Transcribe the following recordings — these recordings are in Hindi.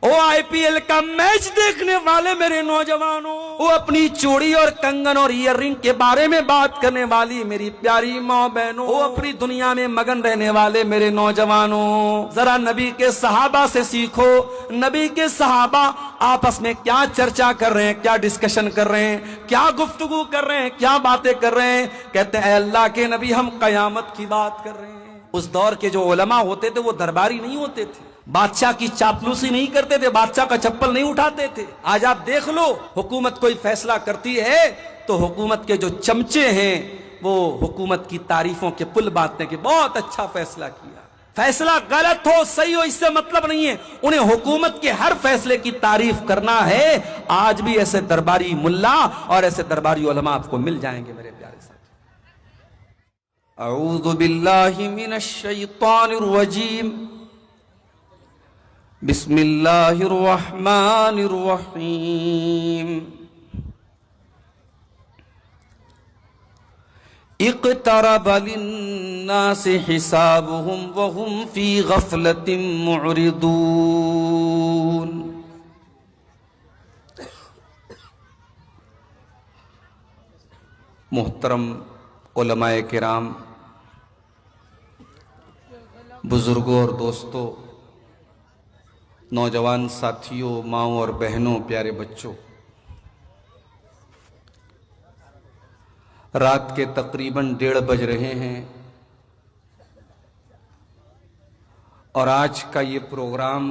ओ आईपीएल का मैच देखने वाले मेरे नौजवानों, वो अपनी चूड़ी और कंगन और ईयररिंग के बारे में बात करने वाली मेरी प्यारी माँ बहनों, वो अपनी दुनिया में मगन रहने वाले मेरे नौजवानों, जरा नबी के सहाबा से सीखो। नबी के सहाबा आपस में क्या चर्चा कर रहे हैं, क्या डिस्कशन कर रहे हैं, क्या गुफ्तगू कर रहे हैं, क्या बातें कर रहे हैं। कहते हैं अल्लाह के नबी हम कयामत की बात कर रहे हैं। उस दौर के जो उलमा होते थे वो दरबारी नहीं होते थे, बादशाह की चापलूसी नहीं करते थे, बादशाह का चप्पल नहीं उठाते थे। आज आप देख लो, हुकूमत कोई फैसला करती है तो हुकूमत के जो चमचे हैं वो हुकूमत की तारीफों के पुल बांटने के, बहुत अच्छा फैसला किया। फैसला गलत हो सही हो इससे मतलब नहीं है, उन्हें हुकूमत के हर फैसले की तारीफ करना है। आज भी ऐसे दरबारी मुल्ला और ऐसे दरबारी उलमा आपको मिल जाएंगे मेरे प्यारे साथी। अऊज़ु बिल्लाहि मिनश शैतानिर रजीम, बिस्मिल्लाहिर रहमानिर रहीम। इक़्तरब लिन्नासि हिसाबुहुम वहुम फी गफ़लतिन मुअरिदून। मुहतरम उलमाए किराम, बुजुर्गों और दोस्तों, नौजवान साथियों, माँओं और बहनों, प्यारे बच्चों, रात के तकरीबन 1:30 बज रहे हैं और आज का ये प्रोग्राम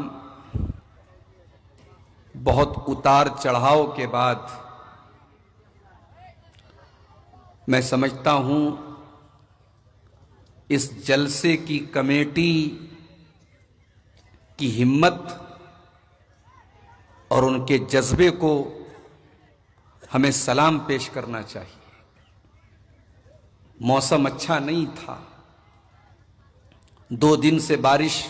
बहुत उतार चढ़ाव के बाद मैं समझता हूं इस जलसे की कमेटी की हिम्मत और उनके जज्बे को हमें सलाम पेश करना चाहिए। मौसम अच्छा नहीं था, 2 दिन से बारिश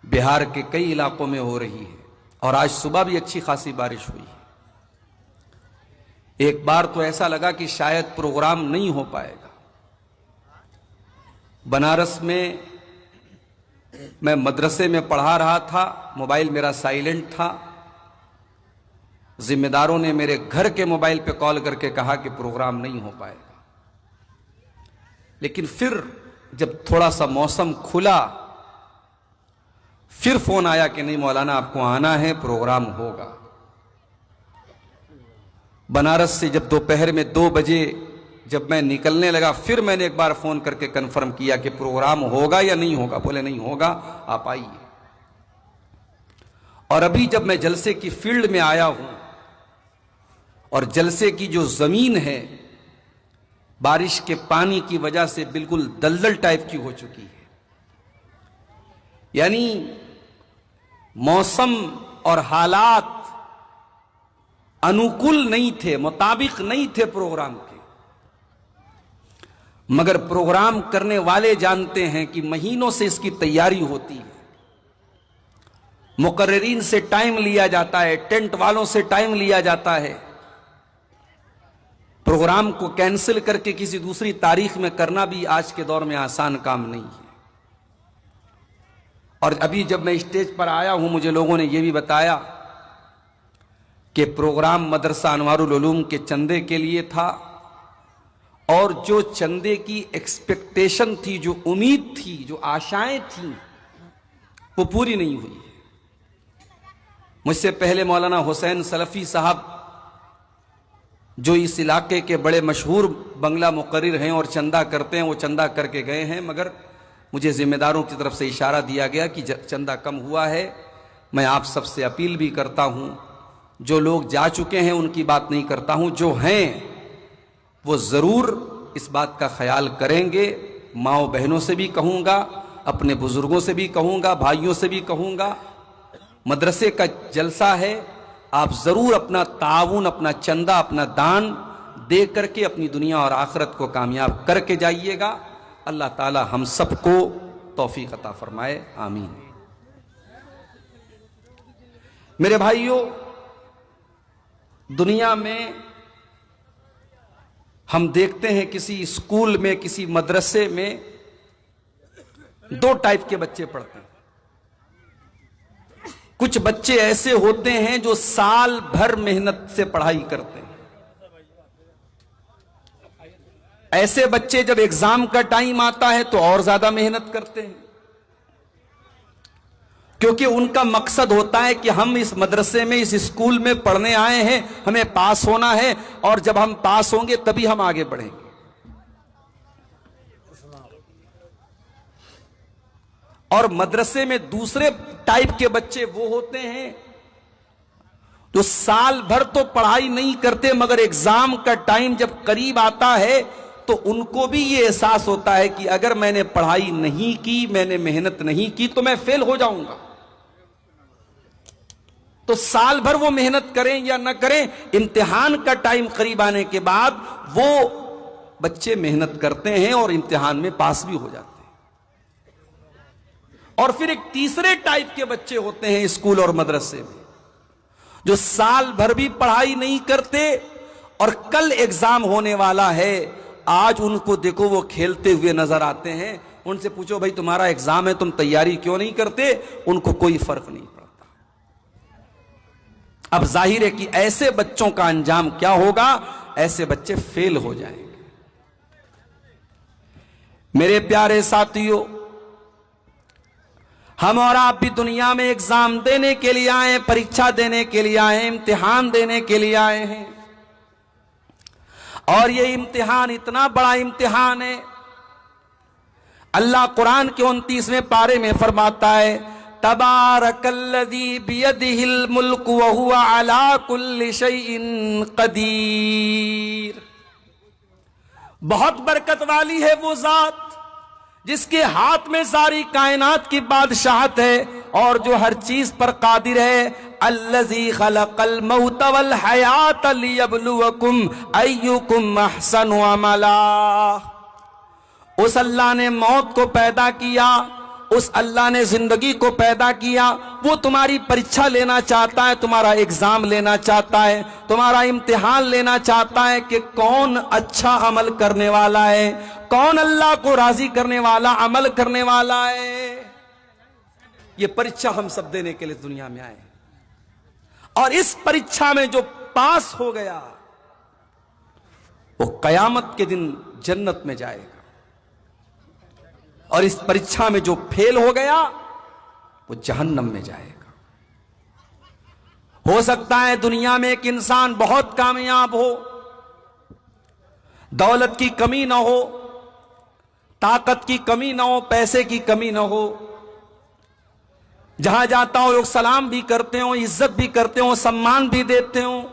बिहार के कई इलाकों में हो रही है और आज सुबह भी अच्छी खासी बारिश हुई है। एक बार तो ऐसा लगा कि शायद प्रोग्राम नहीं हो पाएगा। बनारस में मैं मदरसे में पढ़ा रहा था, मोबाइल मेरा साइलेंट था। जिम्मेदारों ने मेरे घर के मोबाइल पे कॉल करके कहा कि प्रोग्राम नहीं हो पाएगा। लेकिन फिर जब थोड़ा सा मौसम खुला, फिर फोन आया कि नहीं मौलाना आपको आना है, प्रोग्राम होगा। बनारस से जब दोपहर में 2 बजे जब मैं निकलने लगा, फिर मैंने एक बार फोन करके कंफर्म किया कि प्रोग्राम होगा या नहीं होगा। बोले नहीं होगा, आप आइए। और अभी जब मैं जलसे की फील्ड में आया हूं और जलसे की जो जमीन है बारिश के पानी की वजह से बिल्कुल दलदल टाइप की हो चुकी है, यानी मौसम और हालात अनुकूल नहीं थे, मुताबिक नहीं थे प्रोग्राम के। मगर प्रोग्राम करने वाले जानते हैं कि महीनों से इसकी तैयारी होती है। मुकर्रिरीन से टाइम लिया जाता है, टेंट वालों से टाइम लिया जाता है। प्रोग्राम को कैंसिल करके किसी दूसरी तारीख में करना भी आज के दौर में आसान काम नहीं है। और अभी जब मैं स्टेज पर आया हूं, मुझे लोगों ने यह भी बताया कि प्रोग्राम मदरसा अनवारुल उलूम के चंदे के लिए था और जो चंदे की एक्सपेक्टेशन थी, जो उम्मीद थी, जो आशाएं थी, वो पूरी नहीं हुई। मुझसे पहले मौलाना हुसैन सलफी साहब, जो इस इलाके के बड़े मशहूर बंगला मुकर्रिर हैं और चंदा करते हैं, वो चंदा करके गए हैं। मगर मुझे जिम्मेदारों की तरफ से इशारा दिया गया कि चंदा कम हुआ है। मैं आप सबसे अपील भी करता हूं, जो लोग जा चुके हैं उनकी बात नहीं करता हूं, जो हैं वो जरूर इस बात का ख्याल करेंगे। माओ बहनों से भी कहूंगा, अपने बुजुर्गों से भी कहूंगा, भाइयों से भी कहूंगा, मदरसे का जलसा है, आप जरूर अपना ताउन, अपना चंदा, अपना दान दे करके अपनी दुनिया और आखिरत को कामयाब करके जाइएगा। अल्लाह ताला हम सबको तौफीक अता फरमाए, आमीन। मेरे भाइयों, दुनिया में हम देखते हैं किसी स्कूल में, किसी मदरसे में 2 टाइप के बच्चे पढ़ते हैं। कुछ बच्चे ऐसे होते हैं जो साल भर मेहनत से पढ़ाई करते हैं। ऐसे बच्चे जब एग्जाम का टाइम आता है तो और ज्यादा मेहनत करते हैं, क्योंकि उनका मकसद होता है कि हम इस मदरसे में, इस स्कूल में पढ़ने आए हैं, हमें पास होना है, और जब हम पास होंगे तभी हम आगे बढ़ेंगे। और मदरसे में दूसरे टाइप के बच्चे वो होते हैं जो साल भर तो पढ़ाई नहीं करते, मगर एग्जाम का टाइम जब करीब आता है तो उनको भी ये एहसास होता है कि अगर मैंने पढ़ाई नहीं की, मैंने मेहनत नहीं की, तो मैं फेल हो जाऊंगा। तो साल भर वो मेहनत करें या ना करें, इम्तिहान का टाइम करीब आने के बाद वो बच्चे मेहनत करते हैं और इम्तिहान में पास भी हो जाते हैं। और फिर एक तीसरे टाइप के बच्चे होते हैं स्कूल और मदरसे में, जो साल भर भी पढ़ाई नहीं करते और कल एग्जाम होने वाला है, आज उनको देखो वो खेलते हुए नजर आते हैं। उनसे पूछो भाई तुम्हारा एग्जाम है, तुम तैयारी क्यों नहीं करते? उनको कोई फर्क नहीं पड़ता। अब जाहिर है कि ऐसे बच्चों का अंजाम क्या होगा? ऐसे बच्चे फेल हो जाएंगे। मेरे प्यारे साथियों, हम और आप भी दुनिया में एग्जाम देने के लिए आए, परीक्षा देने के लिए आए, इम्तिहान देने के लिए आए हैं। और ये इम्तिहान इतना बड़ा इम्तिहान है, अल्लाह कुरान के 29वें पारे में फरमाता है, तबारकल्लज़ी बियदिहिल मुल्क व हुवा अला कुल्लि शैइन कदीर। बहुत बरकत वाली है वो जात जिसके हाथ में सारी कायनात की बादशाहत है और जो हर चीज पर कादिर है। अल्लज़ी खलक़ल मौत वल हयात लियब्लुवकुम अय्युकुम अहसनु अमला। उस अल्लाह ने मौत को पैदा किया, उस अल्लाह ने जिंदगी को पैदा किया। वो तुम्हारी परीक्षा लेना चाहता है, तुम्हारा एग्जाम लेना चाहता है, तुम्हारा इम्तिहान लेना चाहता है कि कौन अच्छा अमल करने वाला है, कौन अल्लाह को राजी करने वाला अमल करने वाला है। ये परीक्षा हम सब देने के लिए दुनिया में आए, और इस परीक्षा में जो पास हो गया वो कयामत के दिन जन्नत में जाएगा, और इस परीक्षा में जो फेल हो गया वो जहन्नम में जाएगा। हो सकता है दुनिया में एक इंसान बहुत कामयाब हो, दौलत की कमी ना हो, ताकत की कमी ना हो, पैसे की कमी ना हो, जहां जाता हो लोग सलाम भी करते हो, इज्जत भी करते हो, सम्मान भी देते हो।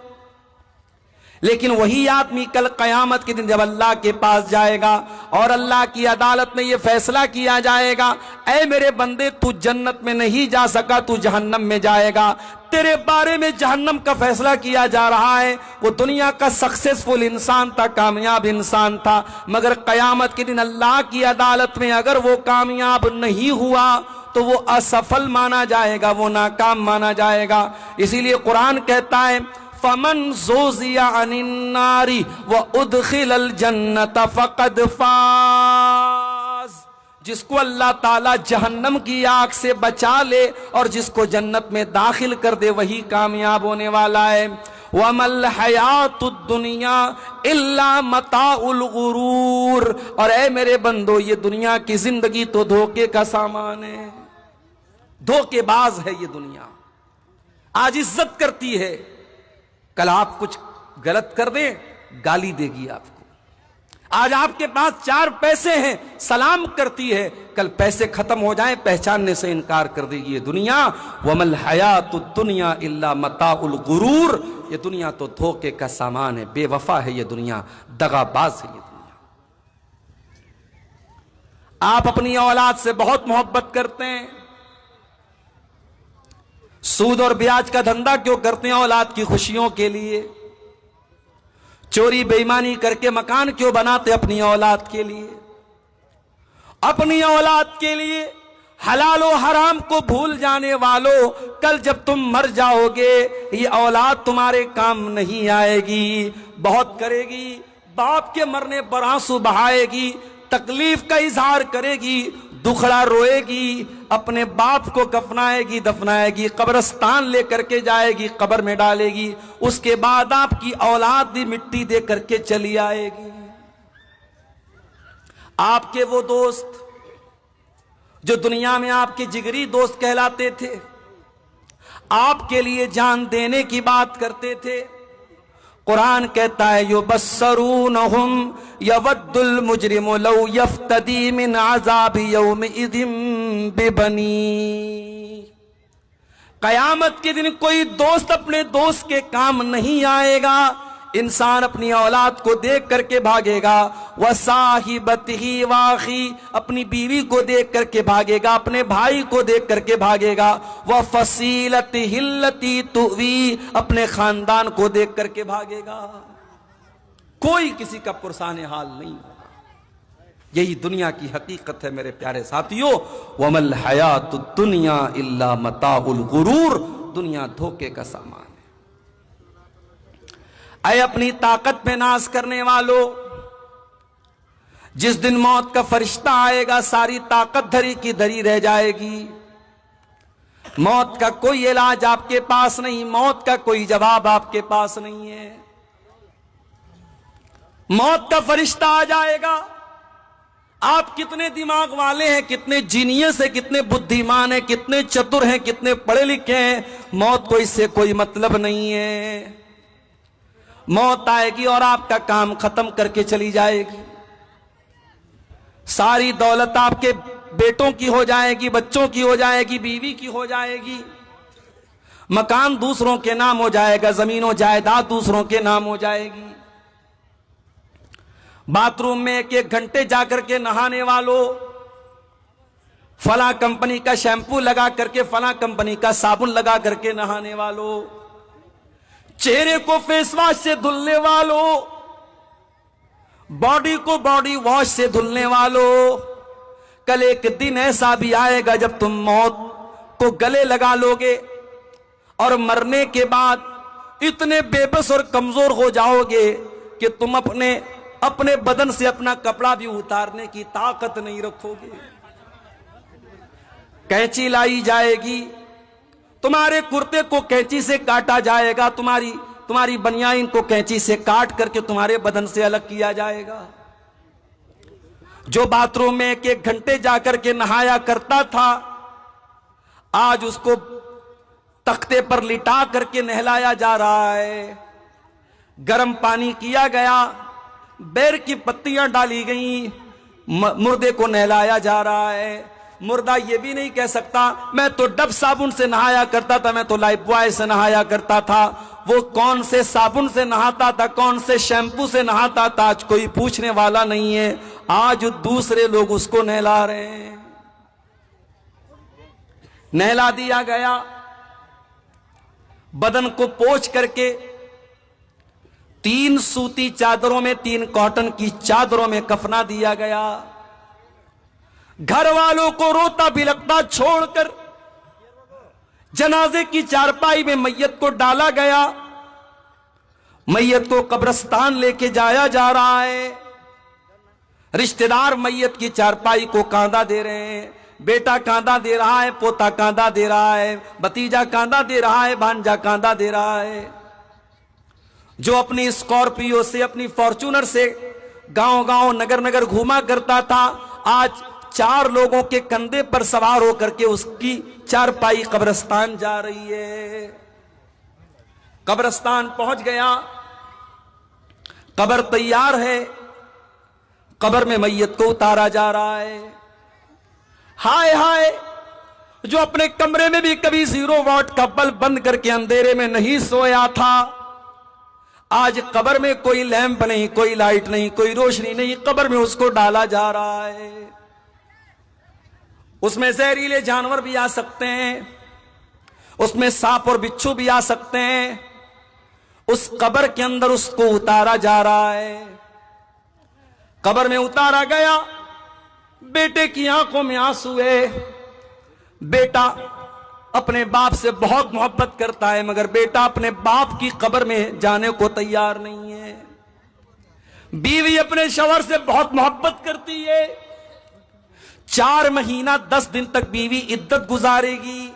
लेकिन वही आदमी कल कयामत के दिन जब अल्लाह के पास जाएगा और अल्लाह की अदालत में यह फैसला किया जाएगा, ऐ मेरे बंदे तू जन्नत में नहीं जा सका, तू जहन्नम में जाएगा। तेरे बारे में जहन्नम का फैसला किया जा रहा है। वो दुनिया का सक्सेसफुल इंसान था, कामयाब इंसान था, मगर कयामत के दिन अल्लाह की अदालत में अगर वो कामयाब नहीं हुआ तो वो असफल माना जाएगा, वो नाकाम माना जाएगा। इसीलिए कुरान कहता है, फमन ज़ुज़िया अनिन नारी व उदखिलल जन्नत फ़क़द फ़ाज़। जिसको अल्लाह ताला जहन्नम की आग से बचा ले और जिसको जन्नत में दाखिल कर दे वही कामयाब होने वाला है। वमल हयातुद दुनिया इल्ला मताउल गुरूर। और ऐ मेरे बंदो, ये दुनिया की जिंदगी तो धोखे का सामान है, धोखेबाज है ये दुनिया। आज इज्जत करती है, कल आप कुछ गलत कर दें गाली देगी आपको। आज आपके पास 4 पैसे हैं, सलाम करती है, कल पैसे खत्म हो जाएं पहचानने से इनकार कर देगी ये दुनिया। वमल हयातुद दुनिया इल्ला मताउल गुरूर। ये दुनिया तो धोखे का सामान है, बेवफा है ये दुनिया, दगाबाज है ये दुनिया। आप अपनी औलाद से बहुत मोहब्बत करते हैं, सूद और ब्याज का धंधा क्यों करते हैं? औलाद की खुशियों के लिए। चोरी बेईमानी करके मकान क्यों बनाते? अपनी औलाद के लिए, अपनी औलाद के लिए। हलाल और हराम को भूल जाने वालों, कल जब तुम मर जाओगे ये औलाद तुम्हारे काम नहीं आएगी। बहुत करेगी, बाप के मरने पर आंसू बहाएगी, तकलीफ का इजहार करेगी, दुखड़ा रोएगी, अपने बाप को कफनाएगी, दफनाएगी, कब्रिस्तान लेकर के जाएगी, कब्र में डालेगी। उसके बाद आपकी औलाद भी मिट्टी दे करके चली आएगी। आपके वो दोस्त जो दुनिया में आपके जिगरी दोस्त कहलाते थे, आपके लिए जान देने की बात करते थे, कुरान कहता है युबस्सरूनहुम यवद्दुल मुजरिमु लौ यफ्तदी मिन अज़ाबि यौमिइज़िम बिबनी। कयामत के दिन कोई दोस्त अपने दोस्त के काम नहीं आएगा। इंसान अपनी औलाद को देख करके भागेगा, व साहिबतिही वाखी, अपनी बीवी को देख करके भागेगा, अपने भाई को देख करके भागेगा, व फसीलतिही हिल्लती तुवी, अपने खानदान को देख करके भागेगा। कोई किसी का पुरसाने हाल नहीं होगा। यही दुनिया की हकीकत है मेरे प्यारे साथियों। वमल हयातुद दुनिया इल्ला मताउल गुरूर, दुनिया धोखे का सामान। ऐ अपनी ताकत पे नाज करने वालों, जिस दिन मौत का फरिश्ता आएगा सारी ताकत धरी की धरी रह जाएगी। मौत का कोई इलाज आपके पास नहीं, मौत का कोई जवाब आपके पास नहीं है। मौत का फरिश्ता आ जाएगा। आप कितने दिमाग वाले हैं, कितने जीनियस हैं, कितने बुद्धिमान हैं, कितने चतुर हैं, कितने पढ़े लिखे हैं, मौत को इससे कोई मतलब नहीं है। मौत आएगी और आपका काम खत्म करके चली जाएगी। सारी दौलत आपके बेटों की हो जाएगी, बच्चों की हो जाएगी, बीवी की हो जाएगी, मकान दूसरों के नाम हो जाएगा, जमीनों जायदाद दूसरों के नाम हो जाएगी। बाथरूम में एक एक घंटे जाकर के नहाने वालों, फला कंपनी का शैंपू लगा करके, फला कंपनी का साबुन लगा करके नहाने वालों, चेहरे को फेस वॉश से धुलने वालों, बॉडी को बॉडी वॉश से धुलने वालों, कल एक दिन ऐसा भी आएगा जब तुम मौत को गले लगा लोगे और मरने के बाद इतने बेबस और कमजोर हो जाओगे कि तुम अपने बदन से अपना कपड़ा भी उतारने की ताकत नहीं रखोगे। कैंची लाई जाएगी, तुम्हारे कुर्ते को कैंची से काटा जाएगा, तुम्हारी बनियाइन को कैंची से काट करके तुम्हारे बदन से अलग किया जाएगा। जो बाथरूम में एक एक घंटे जाकर के नहाया करता था, आज उसको तख्ते पर लिटा करके नहलाया जा रहा है। गर्म पानी किया गया, बेर की पत्तियां डाली गई, मुर्दे को नहलाया जा रहा है। मुर्दा ये भी नहीं कह सकता मैं तो डब साबुन से नहाया करता था, मैं तो लाइफबॉय से नहाया करता था। वो कौन से साबुन से नहाता था, कौन से शैम्पू से नहाता था, आज कोई पूछने वाला नहीं है। आज दूसरे लोग उसको नहला रहे हैं। नहला दिया गया, बदन को पोंछ करके 3 सूती चादरों में, 3 कॉटन की चादरों में कफना दिया गया। घर वालों को रोता बिलखता छोड़कर जनाजे की चारपाई में मैयत को डाला गया। मैयत को कब्रिस्तान लेके जाया जा रहा है। रिश्तेदार मैयत की चारपाई को कांधा दे रहे हैं। बेटा कांधा दे रहा है, पोता कांधा दे रहा है, भतीजा कांधा दे रहा है, भांजा कांधा दे रहा है। जो अपनी स्कॉर्पियो से, अपनी फॉर्च्यूनर से गांव गांव नगर नगर घूमा करता था, आज 4 लोगों के कंधे पर सवार होकर के उसकी चारपाई कब्रिस्तान जा रही है। कब्रिस्तान पहुंच गया, कब्र तैयार है, कब्र में मैयत को उतारा जा रहा है। हाय हाय, जो अपने कमरे में भी कभी 0 वॉट का बल्ब बंद करके अंधेरे में नहीं सोया था, आज कब्र में कोई लैंप नहीं, कोई लाइट नहीं, कोई रोशनी नहीं, कब्र में उसको डाला जा रहा है। उसमें जहरीले जानवर भी आ सकते हैं, उसमें सांप और बिच्छू भी आ सकते हैं। उस कब्र के अंदर उसको उतारा जा रहा है। कब्र में उतारा गया, बेटे की आंखों में आंसू है। बेटा अपने बाप से बहुत मोहब्बत करता है, मगर बेटा अपने बाप की कब्र में जाने को तैयार नहीं है। बीवी अपने शौहर से बहुत मोहब्बत करती है, 4 महीना 10 दिन तक बीवी इद्दत गुजारेगी।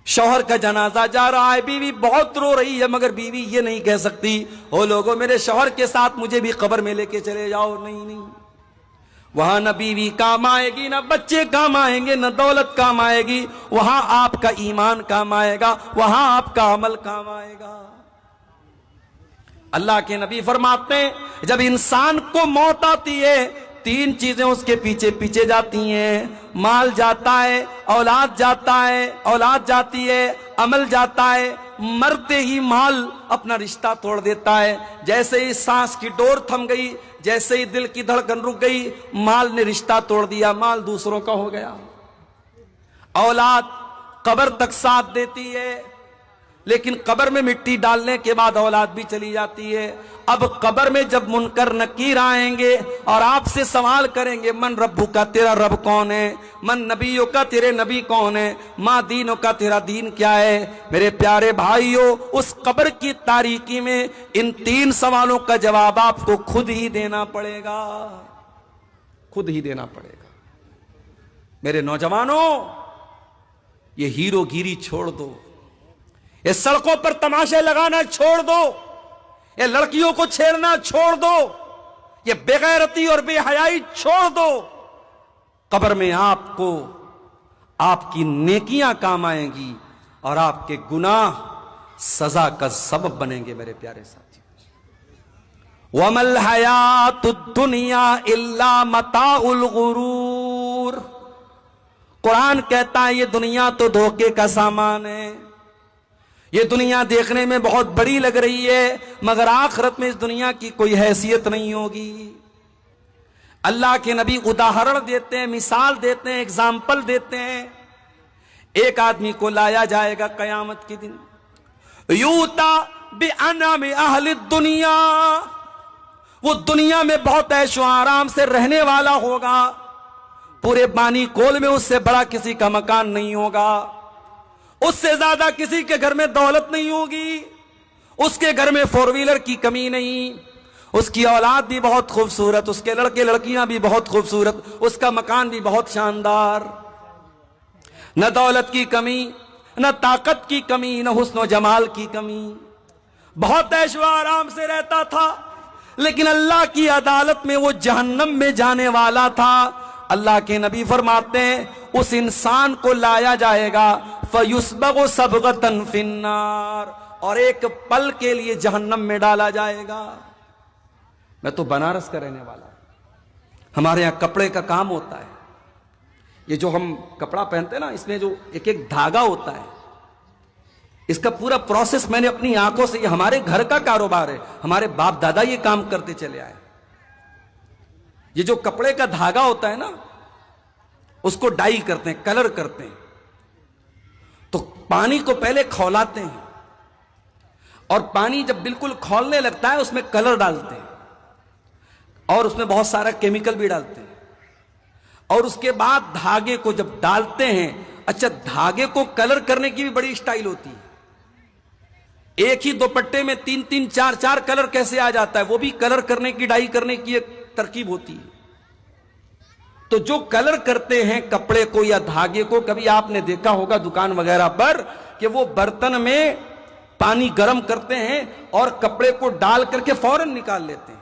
शौहर का जनाजा जा रहा है, बीवी बहुत रो रही है, मगर बीवी ये नहीं कह सकती, ओ लोगों मेरे शौहर के साथ मुझे भी कब्र में लेके चले जाओ। नहीं नहीं, वहां न बीवी काम आएगी, न बच्चे काम आएंगे, न दौलत काम आएगी। वहां आपका ईमान काम आएगा, वहां आपका अमल काम आएगा। अल्लाह के नबी फरमाते हैं जब इंसान को मौत आती है 3 चीजें उसके पीछे पीछे जाती हैं। माल जाता है, औलाद जाता है, औलाद जाती है, अमल जाता है। मरते ही माल अपना रिश्ता तोड़ देता है। जैसे ही सांस की डोर थम गई, जैसे ही दिल की धड़कन रुक गई, माल ने रिश्ता तोड़ दिया, माल दूसरों का हो गया। औलाद कब्र तक साथ देती है, लेकिन कब्र में मिट्टी डालने के बाद औलाद भी चली जाती है। अब कब्र में जब मुनकर नकीर आएंगे और आपसे सवाल करेंगे, मन रब्बू का, तेरा रब कौन है? मन नबियों का, तेरे नबी कौन है? माँ दीनों का, तेरा दीन क्या है? मेरे प्यारे भाइयों, उस कब्र की तारीकी में इन 3 सवालों का जवाब आपको खुद ही देना पड़ेगा, खुद ही देना पड़ेगा। मेरे नौजवानों, ये हीरोगिरी छोड़ दो, ये सड़कों पर तमाशे लगाना छोड़ दो, ये लड़कियों को छेड़ना छोड़ दो, ये बेगैरती और बेहयाई छोड़ दो। कब्र में आपको आपकी नेकियां काम आएंगी और आपके गुनाह सजा का सबब बनेंगे। मेरे प्यारे साथी, वमल हयातुद दुनिया इल्ला मताउल गुरूर। कुरान कहता है ये दुनिया तो धोखे का सामान है। ये दुनिया देखने में बहुत बड़ी लग रही है, मगर आखिरत में इस दुनिया की कोई हैसियत नहीं होगी। अल्लाह के नबी उदाहरण देते हैं, मिसाल देते हैं, एग्जाम्पल देते हैं। एक आदमी को लाया जाएगा कयामत के दिन, यूता बिअनाम अहली दुनिया, वो दुनिया में बहुत ऐशो आराम से रहने वाला होगा। पूरे बानी कोल में उससे बड़ा किसी का मकान नहीं होगा, उससे ज्यादा किसी के घर में दौलत नहीं होगी, उसके घर में 4 व्हीलर की कमी नहीं, उसकी औलाद भी बहुत खूबसूरत, उसके लड़के लड़कियां भी बहुत खूबसूरत, उसका मकान भी बहुत शानदार। न दौलत की कमी, न ताकत की कमी, न हुस्न जमाल की कमी, बहुत ऐशो आराम से रहता था। लेकिन अल्लाह की अदालत में वो जहन्नम में जाने वाला था। अल्लाह के नबी फरमाते हैं उस इंसान को लाया जाएगा, फयुस्बगु सबगतन फिन्नार, और एक पल के लिए जहन्नम में डाला जाएगा। मैं तो बनारस का रहने वाला हूं, हमारे यहां कपड़े का काम होता है। ये जो हम कपड़ा पहनते हैं ना, इसमें जो एक एक धागा होता है, इसका पूरा प्रोसेस मैंने अपनी आंखों से, ये हमारे घर का कारोबार है, हमारे बाप दादा ये काम करते चले आए। ये जो कपड़े का धागा होता है ना, उसको डाई करते हैं, कलर करते हैं। तो पानी को पहले खौलाते हैं, और पानी जब बिल्कुल खौलने लगता है उसमें कलर डालते हैं, और उसमें बहुत सारा केमिकल भी डालते हैं। और उसके बाद धागे को जब डालते हैं, अच्छा धागे को कलर करने की भी बड़ी स्टाइल होती है। एक ही दुपट्टे में 3-3, 4-4 कलर कैसे आ जाता है, वो भी कलर करने की, डाई करने की एक तरकीब होती है। तो जो कलर करते हैं कपड़े को या धागे को, कभी आपने देखा होगा दुकान वगैरह पर कि वो बर्तन में पानी गर्म करते हैं और कपड़े को डाल करके फौरन निकाल लेते हैं।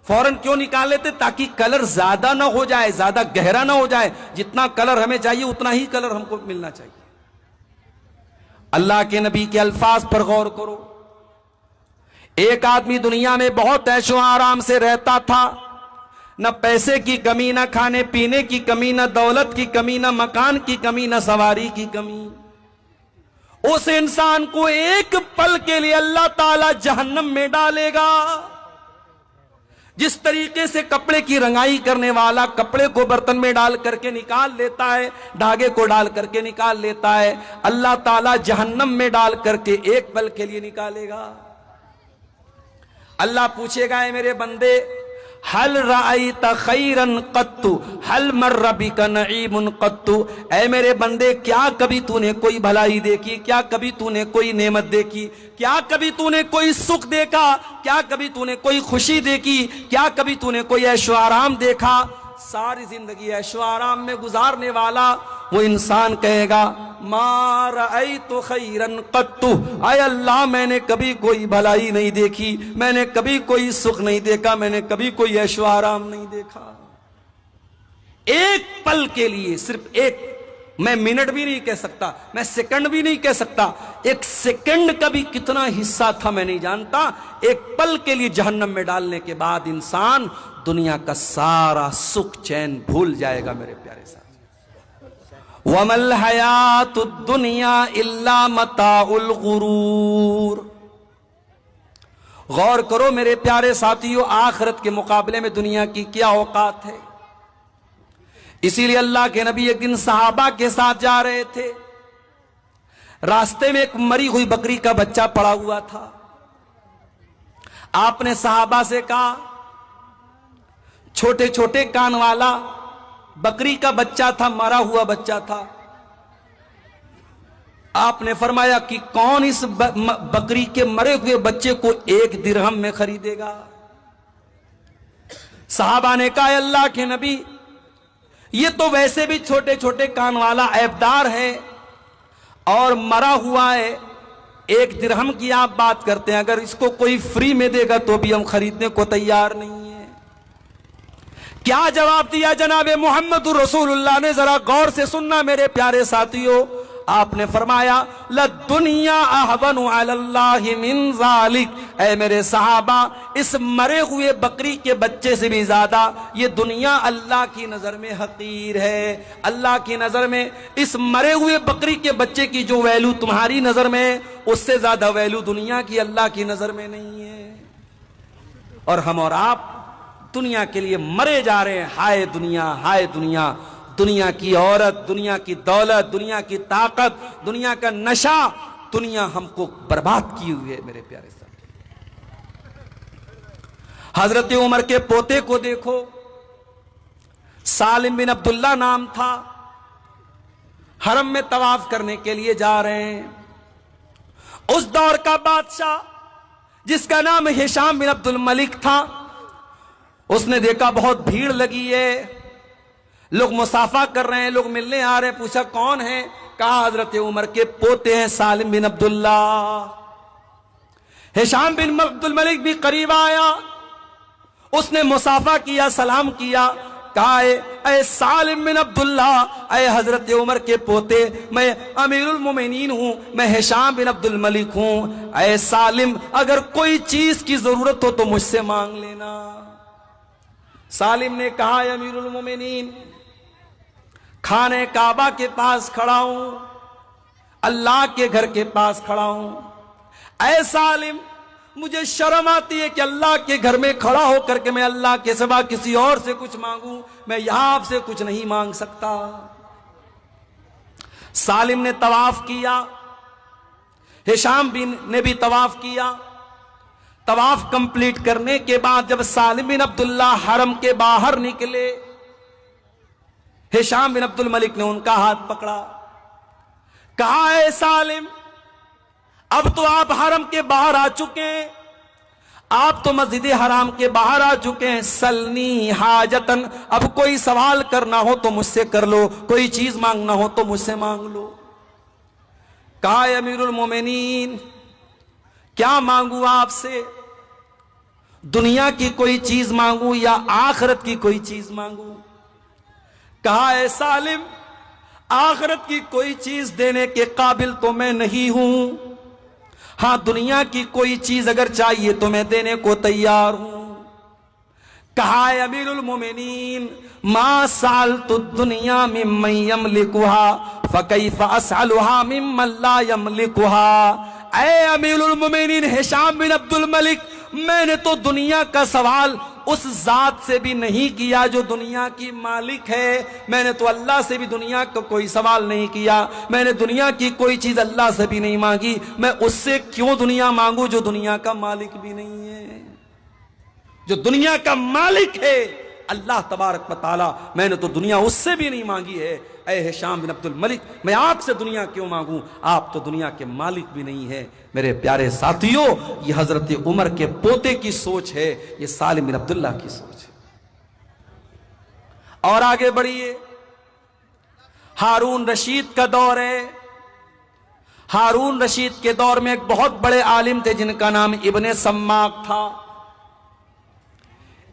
फौरन क्यों निकाल लेते? ताकि कलर ज्यादा ना हो जाए, ज्यादा गहरा ना हो जाए। जितना कलर हमें चाहिए उतना ही कलर हमको मिलना चाहिए। अल्लाह के नबी के अल्फाज पर गौर करो। एक आदमी दुनिया में बहुत ऐशो आराम से रहता था, न पैसे की कमी, न खाने पीने की कमी, न दौलत की कमी, न मकान की कमी, न सवारी की कमी। उस इंसान को एक पल के लिए अल्लाह ताला जहन्नम में डालेगा। जिस तरीके से कपड़े की रंगाई करने वाला कपड़े को बर्तन में डाल करके निकाल लेता है, धागे को डाल करके निकाल लेता है, अल्लाह ताला जहन्नम में डाल करके एक पल के लिए निकालेगा। अल्लाह पूछेगा, है मेरे बंदे, हल राईता खैरन कत्तु हल मर्रा बिका नईमुन कत्तु, ऐ मेरे बंदे क्या कभी तूने कोई भलाई देखी, क्या कभी तूने कोई नेमत देखी, क्या कभी तूने कोई सुख देखा, क्या कभी तूने कोई खुशी देखी, क्या कभी तूने कोई ऐशो आराम देखा? सारी जिंदगी ऐशो आराम में गुजारने वाला वो इंसान कहेगा मा रअयतु खैरन कत्तु, आय अल्लाह मैंने कभी कोई भलाई नहीं देखी, मैंने कभी कोई सुख नहीं देखा, मैंने कभी कोई ऐशो आराम नहीं देखा। एक पल के लिए, सिर्फ एक, मैं मिनट भी नहीं कह सकता, मैं सेकंड भी नहीं कह सकता, एक सेकंड का भी कितना हिस्सा था मैं नहीं जानता। एक पल के लिए जहन्नम में डालने के बाद इंसान दुनिया का सारा सुख चैन भूल जाएगा। मेरे प्यारे साथ, वमल हयातुद दुनिया इल्ला मताउल गुरूर। गौर करो मेरे प्यारे साथियों, आखिरत के मुकाबले में दुनिया की क्या औकात है। इसीलिए अल्लाह के नबी एक दिन सहाबा के साथ जा रहे थे, रास्ते में एक मरी हुई बकरी का बच्चा पड़ा हुआ था। आपने सहाबा से कहा, छोटे छोटे कान वाला बकरी का बच्चा था, मरा हुआ बच्चा था। आपने फरमाया कि कौन इस बकरी के मरे हुए बच्चे को 1 दिरहम में खरीदेगा। सहाबा ने कहा, अल्लाह के नबी ये तो वैसे भी छोटे छोटे कान वाला ऐबदार है और मरा हुआ है, 1 दिरहम की आप बात करते हैं, अगर इसको कोई फ्री में देगा तो भी हम खरीदने को तैयार नहीं है। क्या जवाब दिया जनाबे मोहम्मद रसूलुल्लाह ने, जरा गौर से सुनना मेरे प्यारे साथियों। आपने फरमाया लद्दुनिया अहवनु अलल्लाहि मिन ज़ालिक, ऐ मेरे सहाबा इस मरे हुए बकरी के बच्चे से भी ज्यादा ये दुनिया अल्लाह की नजर में हकीर है। अल्लाह की नजर में इस मरे हुए बकरी के बच्चे की जो वैल्यू तुम्हारी नजर में, उससे ज्यादा वैल्यू दुनिया की अल्लाह की नजर में नहीं है। और हम और आप दुनिया के लिए मरे जा रहे हैं। हाय दुनिया, हाय दुनिया, दुनिया की औरत, दुनिया की दौलत, दुनिया की ताकत, दुनिया का नशा, दुनिया हमको बर्बाद की हुई है। मेरे प्यारे साहब, हजरत उमर के पोते को देखो, सालिम बिन अब्दुल्ला नाम था, हरम में तवाफ करने के लिए जा रहे हैं। उस दौर का बादशाह जिसका नाम हिशाम बिन अब्दुल मलिक था, उसने देखा बहुत भीड़ लगी है, लोग मुसाफा कर रहे हैं, लोग मिलने आ रहे हैं। पूछा कौन है? कहा हजरत उमर के पोते हैं सालिम बिन अब्दुल्ला। हिशाम बिन अब्दुल मलिक भी करीब आया, उसने मुसाफा किया, सलाम किया, कहा ऐ सालिम बिन अब्दुल्ला, ऐ हजरत उमर के पोते, मैं अमीरुल मोमिनीन हूं, मैं हिशाम बिन अब्दुल मलिक हूं। ऐ सालिम, अगर कोई चीज की जरूरत हो तो मुझसे मांग लेना। सालिम ने कहा अमीरुल मोमिनीन, खाने काबा के पास खड़ा हूं, अल्लाह के घर के पास खड़ा हूं। ऐ सालिम, मुझे शर्म आती है कि अल्लाह के घर में खड़ा होकर के मैं अल्लाह के सिवा किसी और से कुछ मांगूं, मैं यहां आपसे कुछ नहीं मांग सकता। सालिम ने तवाफ किया, हिशाम बिन ने भी तवाफ किया। तवाफ कंप्लीट करने के बाद जब सालिम बिन अब्दुल्ला हरम के बाहर निकले, हिशाम बिन अब्दुल मलिक ने उनका हाथ पकड़ा, कहा है सालिम, अब तो आप हरम के बाहर आ चुके हैं, आप तो मस्जिद हराम के बाहर आ चुके हैं। सलनी हाजतन, अब कोई सवाल करना हो तो मुझसे कर लो, कोई चीज मांगना हो तो मुझसे मांग लो। कहा अमीरुल मोमिनीन, क्या मांगू आपसे? दुनिया की कोई चीज मांगू या आखिरत की कोई चीज मांगू? कहा है सालिम, आखिरत की कोई चीज देने के काबिल तो मैं नहीं हूं, हां दुनिया की कोई चीज अगर चाहिए तो मैं देने को तैयार हूं। कहा है अमीरुल मोमिनीन, मा सालतु दुनिया मिम्मन यमलिकुहा फकैफ असअलुहा मिम्मन ला यमलिकुहा। ऐ अमीरुल मोमिनीन हिशाम बिन अब्दुल मलिक, मैंने तो दुनिया का सवाल उस जात से भी नहीं किया जो दुनिया की मालिक है, मैंने तो अल्लाह से भी दुनिया का कोई सवाल नहीं किया, मैंने दुनिया की कोई चीज अल्लाह से भी नहीं मांगी, मैं उससे क्यों दुनिया मांगू जो दुनिया का मालिक भी नहीं है। जो दुनिया का मालिक है अल्लाह तबारक व तआला, मैंने तो दुनिया उससे भी नहीं मांगी है। ऐ हिशाम बिन अब्दुल मलिक, मैं आपसे दुनिया क्यों मांगूं, आप तो दुनिया के मालिक भी नहीं है। मेरे प्यारे साथियों, ये हजरत उमर के पोते की सोच है, ये सालिम बिन अब्दुल्ला की सोच है। और आगे बढ़िए, हारून रशीद का दौर है। हारून रशीद के दौर में एक बहुत बड़े आलिम थे जिनका नाम इब्ने सम्माक था।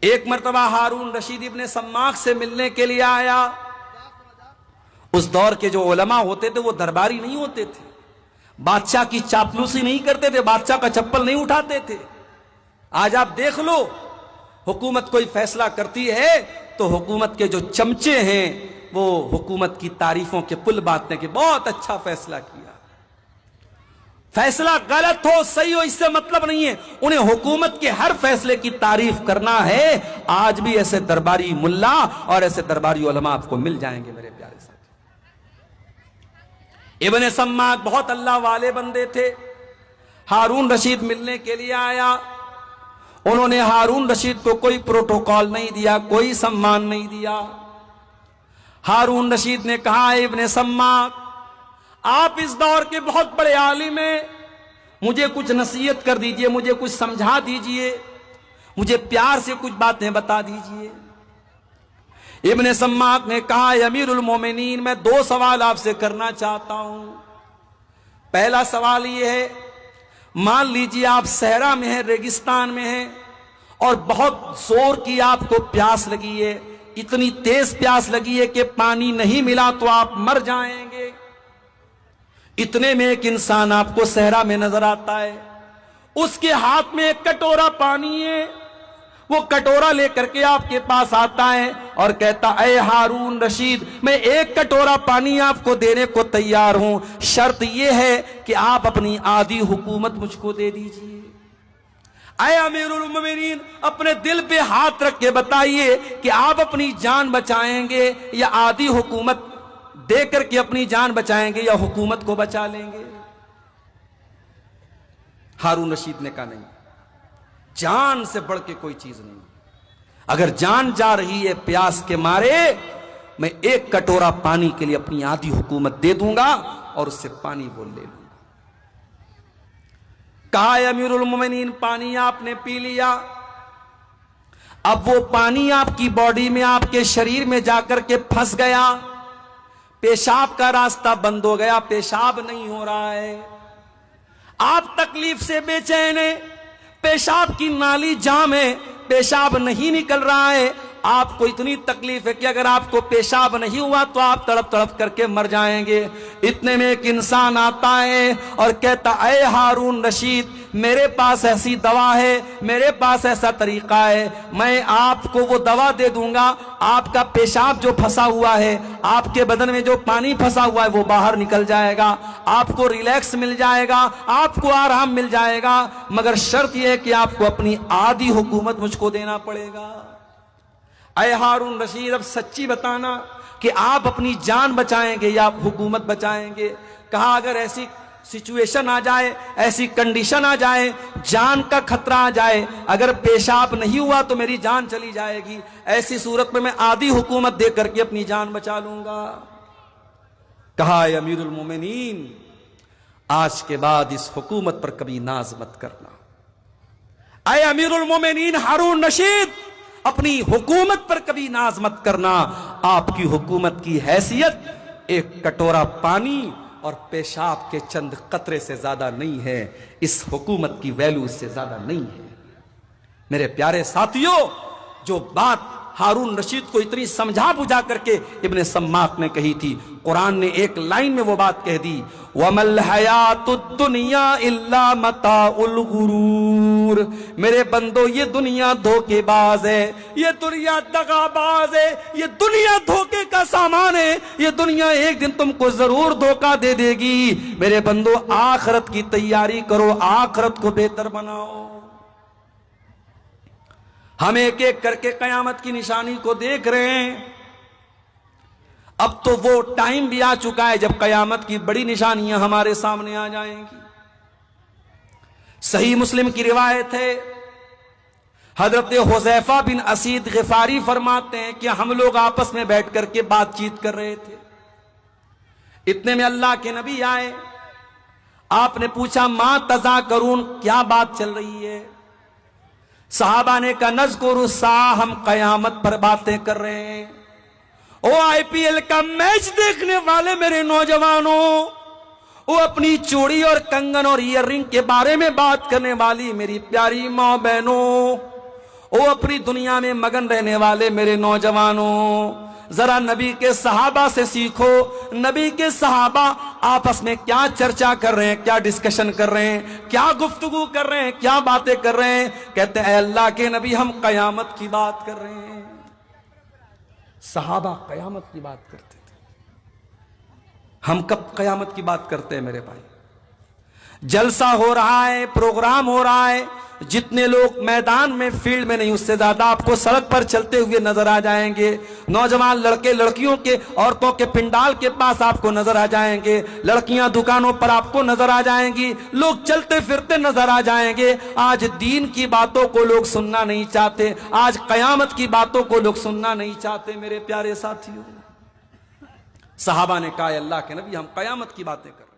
एक मर्तबा हारून रशीद इब्ने सम्माक से मिलने के लिए आया। उस दौर के जो उलमा होते थे वो दरबारी नहीं होते थे, बादशाह की चापलूसी नहीं करते थे, बादशाह का चप्पल नहीं उठाते थे। आज आप देख लो, हुकूमत कोई फैसला करती है तो हुकूमत के जो चमचे हैं वो हुकूमत की तारीफों के पुल बांटने के, बहुत अच्छा फैसला किया। फैसला गलत हो सही हो इससे मतलब नहीं है, उन्हें हुकूमत के हर फैसले की तारीफ करना है। आज भी ऐसे दरबारी मुल्ला और ऐसे दरबारी उलमा आपको मिल जाएंगे मेरे प्यारे साथी। इब्ने सम्माक बहुत अल्लाह वाले बंदे थे। हारून रशीद मिलने के लिए आया। उन्होंने हारून रशीद को कोई प्रोटोकॉल नहीं दिया, कोई सम्मान नहीं दिया। हारून रशीद ने कहा, इब्ने सम्माक आप इस दौर के बहुत बड़े आलिम हैं, मुझे कुछ नसीहत कर दीजिए, मुझे कुछ समझा दीजिए, मुझे प्यार से कुछ बातें बता दीजिए। इब्ने सम्माक ने कहा, अमीरुल मोमिनीन मैं 2 सवाल आपसे करना चाहता हूं। पहला सवाल यह है, मान लीजिए आप सहरा में हैं, रेगिस्तान में हैं और बहुत जोर की आपको प्यास लगी है, इतनी तेज प्यास लगी है कि पानी नहीं मिला तो आप मर जाएंगे। इतने में एक इंसान आपको सहरा में नजर आता है, उसके हाथ में एक कटोरा पानी है। वो कटोरा लेकर के आपके पास आता है और कहता, ऐ हारून रशीद मैं एक कटोरा पानी आपको देने को तैयार हूं, शर्त यह है कि आप अपनी आधी हुकूमत मुझको दे दीजिए। ऐ अमीरुल मोमिनीन अपने दिल पे हाथ रख के बताइए कि आप अपनी जान बचाएंगे या आधी हुकूमत देकर के अपनी जान बचाएंगे या हुकूमत को बचा लेंगे। हारून रशीद ने कहा, नहीं, जान से बढ़ के कोई चीज नहीं। अगर जान जा रही है प्यास के मारे, मैं एक कटोरा पानी के लिए अपनी आधी हुकूमत दे दूंगा और उससे पानी वो ले लूंगा। कहा, अमीरुल मोमिनीन पानी आपने पी लिया, अब वो पानी आपकी बॉडी में, आपके शरीर में जाकर के फंस गया, पेशाब का रास्ता बंद हो गया, पेशाब नहीं हो रहा है, आप तकलीफ से बेचैन हैं, पेशाब की नाली जाम है, पेशाब नहीं निकल रहा है, आपको इतनी तकलीफ है कि अगर आपको पेशाब नहीं हुआ तो आप तड़प तड़प करके मर जाएंगे। इतने में एक इंसान आता है और कहता, ऐ हारून रशीद मेरे पास ऐसी दवा है, मेरे पास ऐसा तरीका है, मैं आपको वो दवा दे दूंगा, आपका पेशाब जो फंसा हुआ है, आपके बदन में जो पानी फंसा हुआ है वो बाहर निकल जाएगा, आपको रिलैक्स मिल जाएगा, आपको आराम मिल जाएगा, मगर शर्त यह है कि आपको अपनी आधी हुकूमत मुझको देना पड़ेगा। ऐ हारून रशीद अब सच्ची बताना कि आप अपनी जान बचाएंगे या आप हुकूमत बचाएंगे। कहा, अगर ऐसी सिचुएशन आ जाए, ऐसी कंडीशन आ जाए, जान का खतरा आ जाए, अगर पेशाब नहीं हुआ तो मेरी जान चली जाएगी, ऐसी सूरत में मैं आधी हुकूमत दे करके अपनी जान बचा लूंगा। कहा, अमीरुल मोमिनीन आज के बाद इस हुकूमत पर कभी नाज मत करना। ऐ अमीरुल मोमिनीन हारून रशीद अपनी हुकूमत पर कभी नाज मत करना, आपकी हुकूमत की हैसियत एक कटोरा पानी और पेशाब के चंद कतरे से ज्यादा नहीं है, इस हुकूमत की वैल्यू इससे ज्यादा नहीं है। मेरे प्यारे साथियों, जो बात हारून रशीद को इतनी समझा बुझा करके इब्ने सम्माक ने कही थी, कुरान ने एक लाइन में वो बात कह दी, वमल हयातुद दुनिया इल्ला मताउल गुरूर। मेरे बंदो ये दुनिया धोखेबाज है, ये दुनिया दगाबाज है, ये दुनिया धोखे का सामान है, ये दुनिया एक दिन तुमको जरूर धोखा दे देगी। मेरे बंदो आखिरत की तैयारी करो, आखिरत को बेहतर बनाओ। हम एक एक करके कयामत की निशानी को देख रहे हैं। अब तो वो टाइम भी आ चुका है जब कयामत की बड़ी निशानियां हमारे सामने आ जाएंगी। सही मुस्लिम की रिवायत है, हजरत हुज़ैफा बिन असीद गिफारी फरमाते हैं कि हम लोग आपस में बैठ करके बातचीत कर रहे थे, इतने में अल्लाह के नबी आए। आपने पूछा, मां तज़ा करून, क्या बात चल रही है? सहाबा ने कहा, नज़्कुरु सा, हम कयामत पर बातें कर रहे हैं। ओ आईपीएल का मैच देखने वाले मेरे नौजवानों, वो अपनी चूड़ी और कंगन और ईयररिंग के बारे में बात करने वाली मेरी प्यारी माँ बहनों, वो अपनी दुनिया में मगन रहने वाले मेरे नौजवानों, जरा नबी के सहाबा से सीखो। नबी के सहाबा आपस में क्या चर्चा कर रहे हैं, क्या डिस्कशन कर रहे हैं, क्या गुफ्तगू कर रहे हैं, क्या बातें कर रहे हैं। कहते हैं अल्लाह के नबी हम कयामत की बात कर रहे हैं। सहाबा कयामत की बात करते थे, हम कब कयामत की बात करते हैं मेरे भाई? जलसा हो रहा है, प्रोग्राम हो रहा है, जितने लोग मैदान में फील्ड में नहीं उससे ज्यादा आपको सड़क पर चलते हुए नजर आ जाएंगे। नौजवान लड़के लड़कियों के, औरतों के पिंडाल के पास आपको नजर आ जाएंगे, लड़कियां दुकानों पर आपको नजर आ जाएंगी, लोग चलते फिरते नजर आ जाएंगे। आज दीन की बातों को लोग सुनना नहीं चाहते, आज कयामत की बातों को लोग सुनना नहीं चाहते मेरे प्यारे साथियों। सहाबा ने कहा अल्लाह के नबी हम कयामत की बातें कर